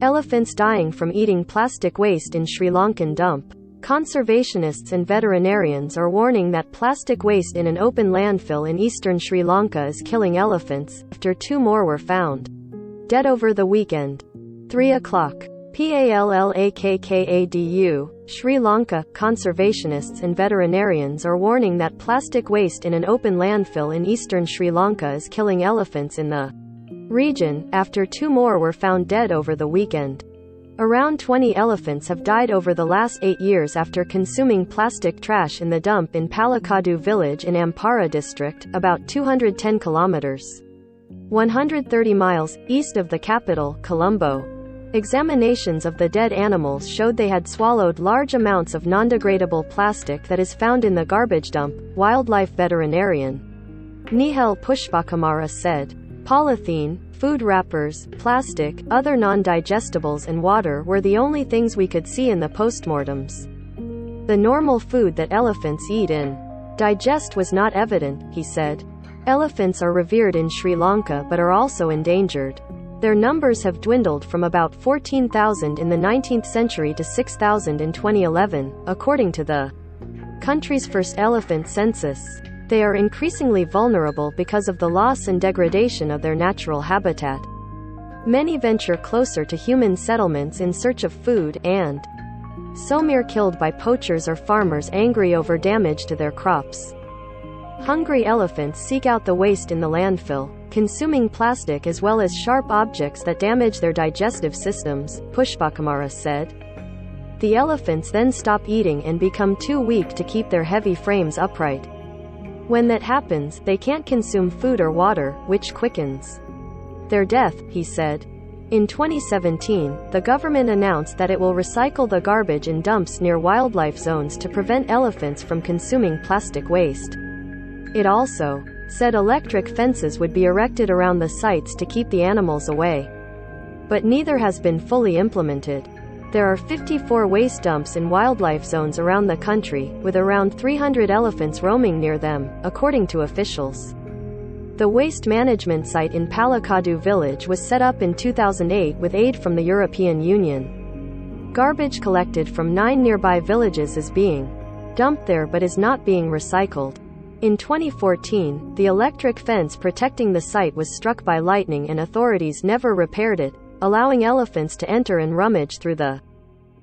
Elephants dying from eating plastic waste in Sri Lankan dump. Conservationists and veterinarians are warning that plastic waste in an open landfill in eastern Sri Lanka is killing elephants, after 2 more were found dead over the weekend. 3 o'clock. PALLAKKADU, Sri Lanka. Conservationists and veterinarians are warning that plastic waste in an open landfill in eastern Sri Lanka is killing elephants in the region, after 2 more were found dead over the weekend. Around 20 elephants have died over the last 8 years after consuming plastic trash in the dump in Palakadu village in Ampara district, about 210 kilometers 130 miles east of the capital, Colombo. Examinations of the dead animals showed they had swallowed large amounts of non-degradable plastic that is found in the garbage dump, wildlife veterinarian Nihal Pushpakumara said. Polythene, food wrappers, plastic, other non-digestibles and water were the only things we could see in the postmortems. The normal food that elephants eat and digest was not evident, he said. Elephants are revered in Sri Lanka but are also endangered. Their numbers have dwindled from about 14,000 in the 19th century to 6,000 in 2011, according to the country's first elephant census. They are increasingly vulnerable because of the loss and degradation of their natural habitat. Many venture closer to human settlements in search of food, and some are killed by poachers or farmers angry over damage to their crops. Hungry elephants seek out the waste in the landfill, consuming plastic as well as sharp objects that damage their digestive systems, Pushpakumara said. The elephants then stop eating and become too weak to keep their heavy frames upright. When that happens, they can't consume food or water, which quickens their death, he said. In 2017, the government announced that it will recycle the garbage in dumps near wildlife zones to prevent elephants from consuming plastic waste. It also said electric fences would be erected around the sites to keep the animals away. But neither has been fully implemented. There are 54 waste dumps in wildlife zones around the country, with around 300 elephants roaming near them, according to officials. The waste management site in Palakadu village was set up in 2008 with aid from the European Union. Garbage collected from 9 nearby villages is being dumped there but is not being recycled. In 2014, the electric fence protecting the site was struck by lightning and authorities never repaired it, allowing elephants to enter and rummage through the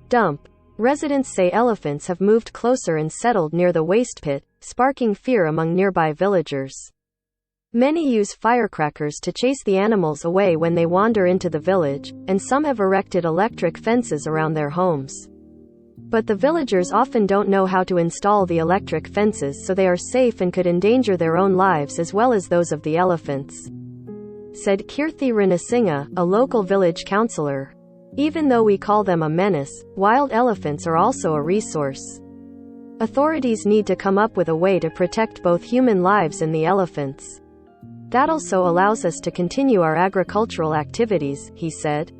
dump. Residents say elephants have moved closer and settled near the waste pit, sparking fear among nearby villagers. Many use firecrackers to chase the animals away when they wander into the village, and some have erected electric fences around their homes. But the villagers often don't know how to install the electric fences, so they are safe and could endanger their own lives as well as those of the elephants, said Kirthi Ranasinghe, a local village councillor. Even though we call them a menace, wild elephants are also a resource. Authorities need to come up with a way to protect both human lives and the elephants. That also allows us to continue our agricultural activities, he said.